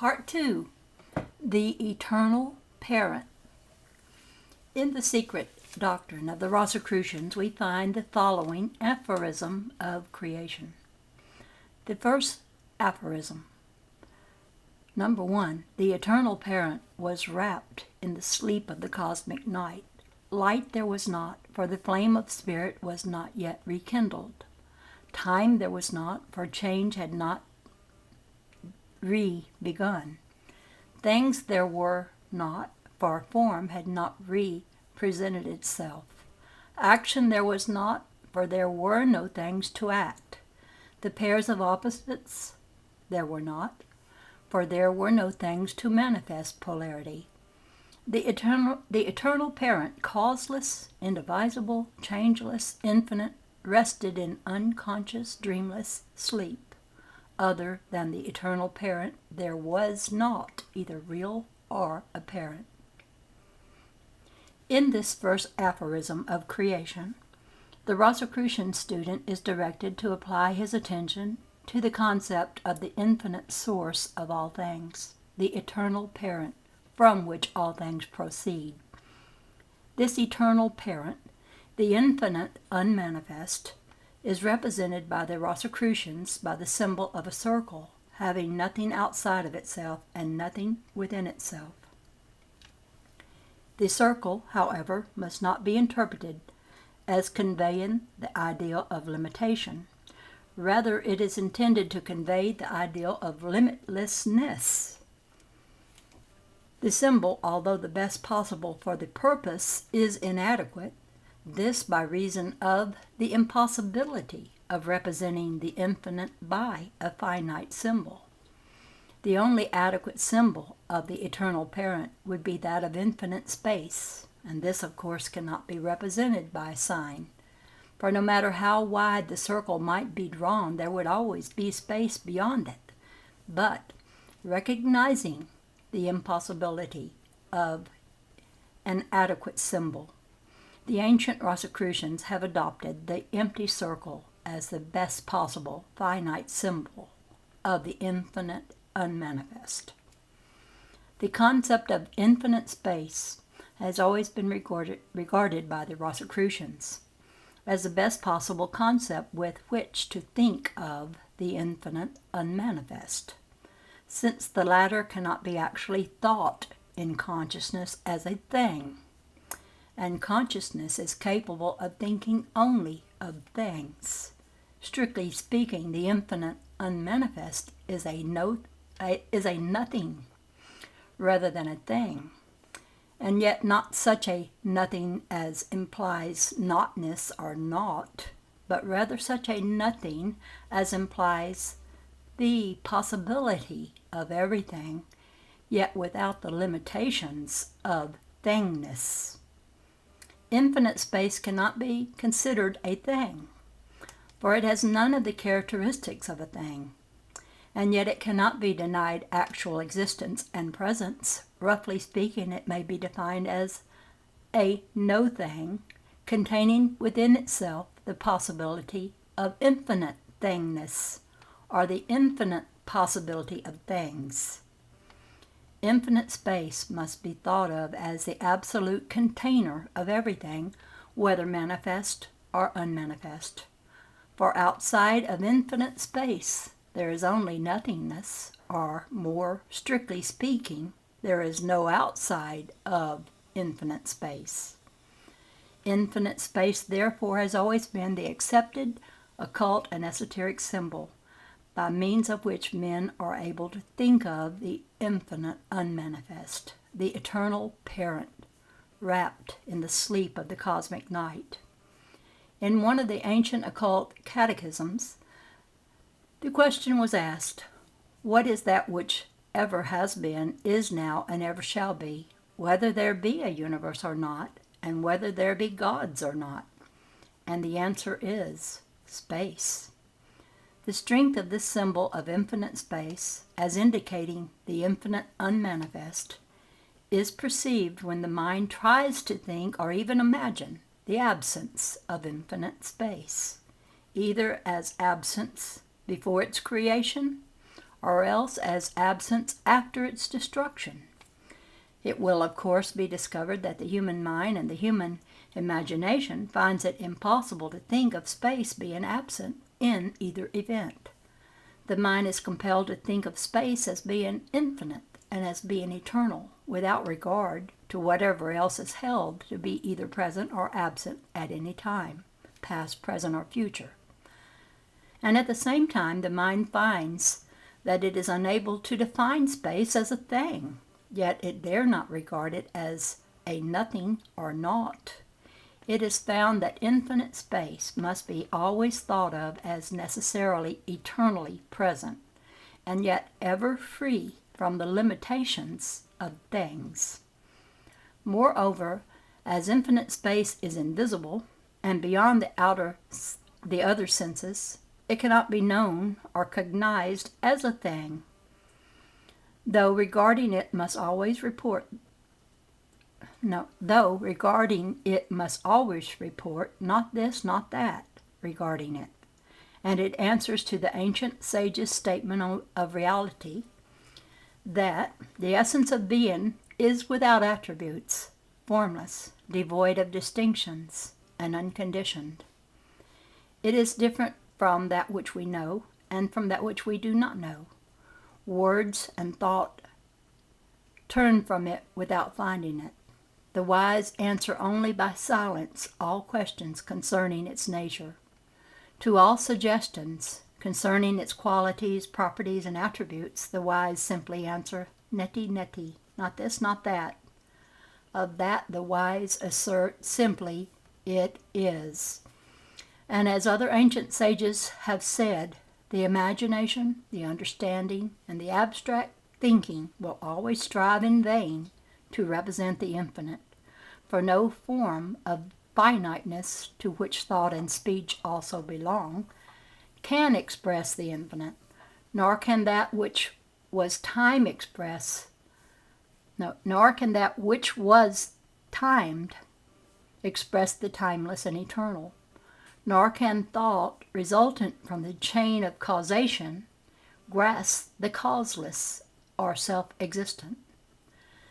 Part 2, the Eternal Parent. In the Secret Doctrine of the Rosicrucians, we find the following aphorism of creation. The first aphorism. Number 1, the Eternal Parent was wrapped in the sleep of the cosmic night. Light there was not, for the flame of spirit was not yet rekindled. Time there was not, for change had not begun. Things there were not, for form had not presented itself. Action there was not, for there were no things to act. The pairs of opposites there were not, for there were no things to manifest polarity. The eternal Parent, causeless, indivisible, changeless, infinite, rested in unconscious, dreamless sleep. Other than the Eternal Parent, there was not either real or apparent. In this first aphorism of creation, the Rosicrucian student is directed to apply his attention to the concept of the infinite source of all things, the Eternal Parent, from which all things proceed. This Eternal Parent, the infinite unmanifest, is represented by the Rosicrucians by the symbol of a circle, having nothing outside of itself and nothing within itself. The circle, however, must not be interpreted as conveying the ideal of limitation. Rather, it is intended to convey the ideal of limitlessness. The symbol, although the best possible for the purpose, is inadequate, this by reason of the impossibility of representing the infinite by a finite symbol. The only adequate symbol of the Eternal Parent would be that of infinite space, and this, of course, cannot be represented by a sign. For no matter how wide the circle might be drawn, there would always be space beyond it. But recognizing the impossibility of an adequate symbol, the ancient Rosicrucians have adopted the empty circle as the best possible finite symbol of the infinite unmanifest. The concept of infinite space has always been regarded by the Rosicrucians as the best possible concept with which to think of the infinite unmanifest, since the latter cannot be actually thought in consciousness as a thing, and consciousness is capable of thinking only of things. Strictly speaking, the infinite unmanifest is a nothing rather than a thing, and yet not such a nothing as implies notness or naught, but rather such a nothing as implies the possibility of everything, yet without the limitations of thingness. Infinite space cannot be considered a thing, for it has none of the characteristics of a thing, and yet it cannot be denied actual existence and presence. Roughly speaking, it may be defined as a no thing containing within itself the possibility of infinite thingness, or the infinite possibility of things. Infinite space must be thought of as the absolute container of everything, whether manifest or unmanifest. For outside of infinite space, there is only nothingness, or more strictly speaking, there is no outside of infinite space. Infinite space, therefore, has always been the accepted occult and esoteric symbol by means of which men are able to think of the infinite unmanifest, the Eternal Parent, wrapped in the sleep of the cosmic night. In one of the ancient occult catechisms, the question was asked, what is that which ever has been, is now, and ever shall be, whether there be a universe or not, and whether there be gods or not? And the answer is space. The strength of this symbol of infinite space, as indicating the infinite unmanifest, is perceived when the mind tries to think or even imagine the absence of infinite space, either as absence before its creation or else as absence after its destruction. It will, of course, be discovered that the human mind and the human imagination finds it impossible to think of space being absent in either event. The mind is compelled to think of space as being infinite and as being eternal, without regard to whatever else is held to be either present or absent at any time, past, present, or future. And at the same time, the mind finds that it is unable to define space as a thing, yet it dare not regard it as a nothing or naught. It is found that infinite space must be always thought of as necessarily eternally present, and yet ever free from the limitations of things. Moreover, as infinite space is invisible and beyond the other senses, it cannot be known or cognized as a thing, though regarding it must always report not this, not that, regarding it. And it answers to the ancient sage's statement of reality, that the essence of being is without attributes, formless, devoid of distinctions, and unconditioned. It is different from that which we know and from that which we do not know. Words and thought turn from it without finding it. The wise answer only by silence all questions concerning its nature. To all suggestions concerning its qualities, properties, and attributes, the wise simply answer, neti, neti, not this, not that. Of that the wise assert simply, it is. And as other ancient sages have said, the imagination, the understanding, and the abstract thinking will always strive in vain to represent the infinite, for no form of finiteness, to which thought and speech also belong, can express the infinite, nor can that which was time timed express the timeless and eternal, nor can thought resultant from the chain of causation grasp the causeless or self-existent.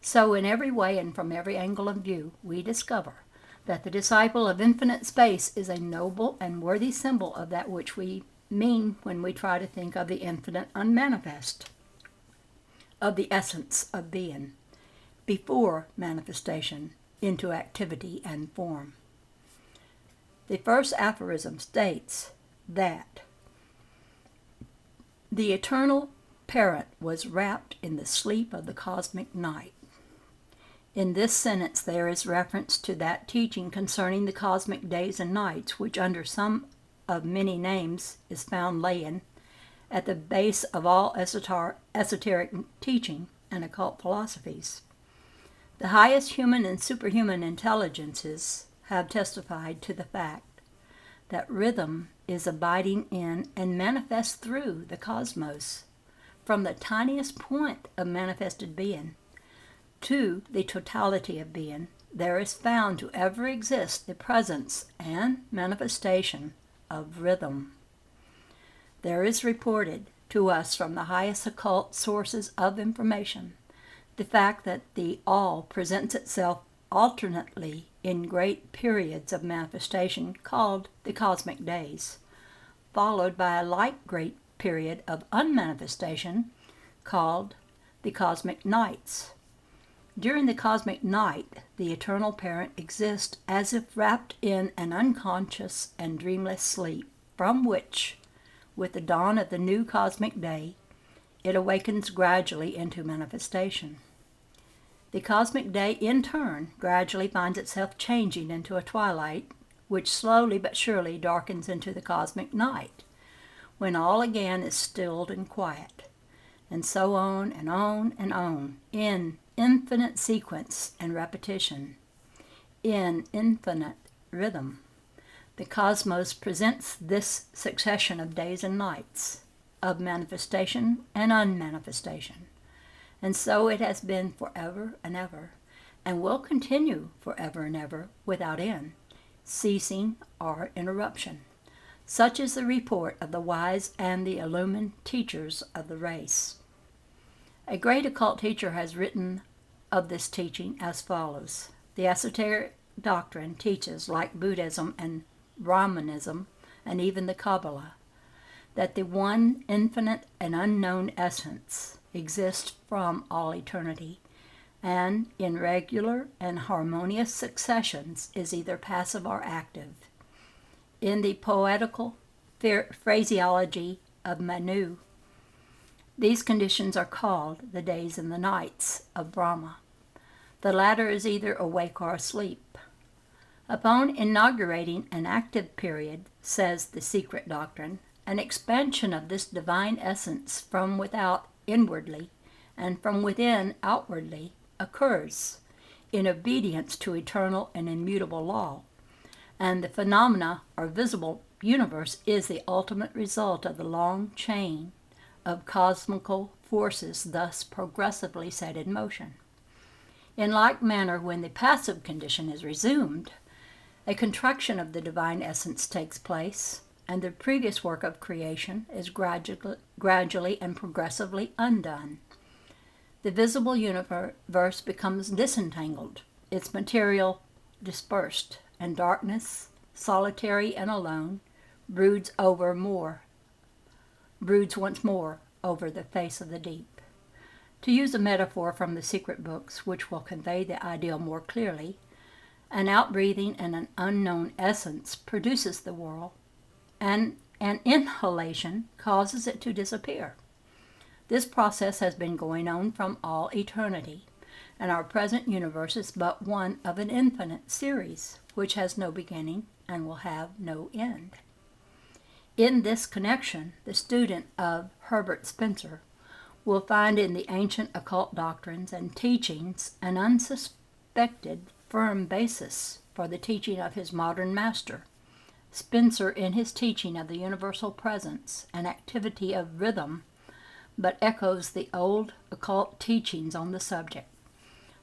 So in every way and from every angle of view, we discover that the disciple of infinite space is a noble and worthy symbol of that which we mean when we try to think of the infinite unmanifest, of the essence of being, before manifestation into activity and form. The first aphorism states that the eternal parent was wrapped in the sleep of the cosmic night. In this sentence there is reference to that teaching concerning the cosmic days and nights, which under some of many names is found laying at the base of all esoteric teaching and occult philosophies. The highest human and superhuman intelligences have testified to the fact that rhythm is abiding in and manifest through the cosmos, from the tiniest point of manifested being to the totality of being. There is found to ever exist the presence and manifestation of rhythm. There is reported to us from the highest occult sources of information the fact that the all presents itself alternately in great periods of manifestation called the cosmic days, followed by a like great period of unmanifestation called the cosmic nights. During the cosmic night, the eternal parent exists as if wrapped in an unconscious and dreamless sleep, from which, with the dawn of the new cosmic day, it awakens gradually into manifestation. The cosmic day, in turn, gradually finds itself changing into a twilight, which slowly but surely darkens into the cosmic night, when all again is stilled and quiet, and so on and on and on, in infinite sequence and repetition, in infinite rhythm. The cosmos presents this succession of days and nights, of manifestation and unmanifestation. And so it has been forever and ever, and will continue forever and ever without end, ceasing or interruption. Such is the report of the wise and the illumined teachers of the race. A great occult teacher has written of this teaching as follows. The esoteric doctrine teaches, like Buddhism and Brahmanism and even the Kabbalah, that the one infinite and unknown essence exists from all eternity, and in regular and harmonious successions is either passive or active. In the poetical phraseology of Manu, these conditions are called the days and the nights of Brahma. The latter is either awake or asleep. Upon inaugurating an active period, says the Secret Doctrine, an expansion of this divine essence from without inwardly and from within outwardly occurs in obedience to eternal and immutable law, and the phenomena or visible universe is the ultimate result of the long chain of cosmical forces thus progressively set in motion. In like manner, when the passive condition is resumed, a contraction of the divine essence takes place, and the previous work of creation is gradually and progressively undone. The visible universe becomes disentangled, its material dispersed, and darkness, solitary and alone, broods once more over the face of the deep. To use a metaphor from the secret books, which will convey the ideal more clearly, an outbreathing and an unknown essence produces the world, and an inhalation causes it to disappear. This process has been going on from all eternity, and our present universe is but one of an infinite series, which has no beginning and will have no end. In this connection, the student of Herbert Spencer will find in the ancient occult doctrines and teachings an unsuspected firm basis for the teaching of his modern master. Spencer, in his teaching of the universal presence and activity of rhythm, but echoes the old occult teachings on the subject.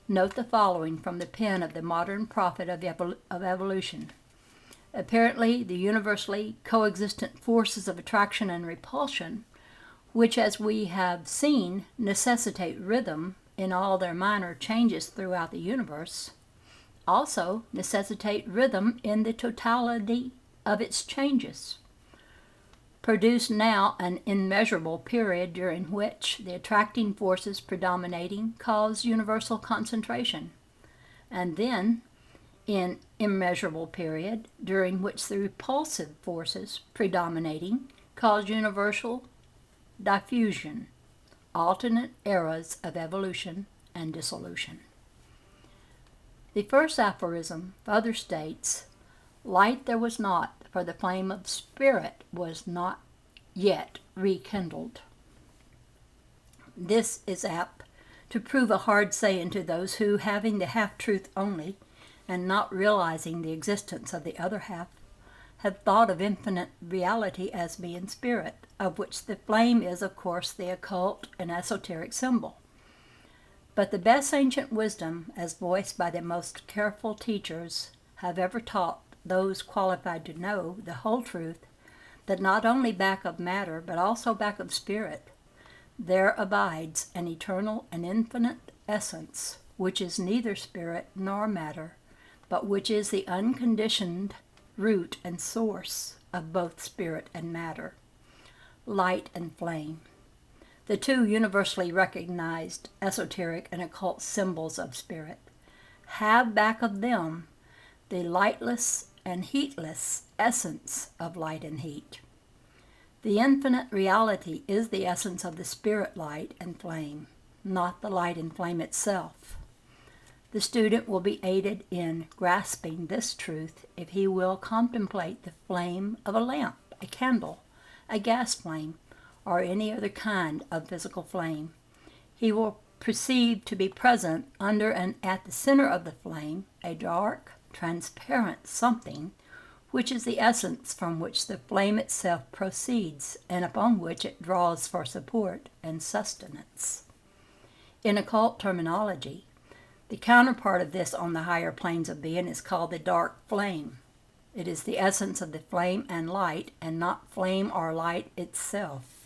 Note the following from the pen of the modern prophet of evolution. Apparently, the universally coexistent forces of attraction and repulsion, which, as we have seen, necessitate rhythm in all their minor changes throughout the universe, also necessitate rhythm in the totality of its changes, produce now an immeasurable period during which the attracting forces predominating cause universal concentration, and then in immeasurable period during which the repulsive forces predominating cause universal diffusion, alternate eras of evolution and dissolution. The first aphorism further states, "Light there was not, for the flame of spirit was not yet rekindled." This is apt to prove a hard saying to those who, having the half-truth only, and not realizing the existence of the other half, have thought of infinite reality as being spirit, of which the flame is, of course, the occult and esoteric symbol. But the best ancient wisdom, as voiced by the most careful teachers, have ever taught those qualified to know the whole truth, that not only back of matter, but also back of spirit, there abides an eternal and infinite essence, which is neither spirit nor matter, but which is the unconditioned root and source of both spirit and matter, light and flame, the two universally recognized esoteric and occult symbols of spirit, have back of them the lightless and heatless essence of light and heat. The infinite reality is the essence of the spirit light and flame, not the light and flame itself. The student will be aided in grasping this truth if he will contemplate the flame of a lamp, a candle, a gas flame, or any other kind of physical flame. He will perceive to be present under and at the center of the flame a dark, transparent something, which is the essence from which the flame itself proceeds and upon which it draws for support and sustenance. In occult terminology, the counterpart of this on the higher planes of being is called the dark flame. It is the essence of the flame and light, and not flame or light itself.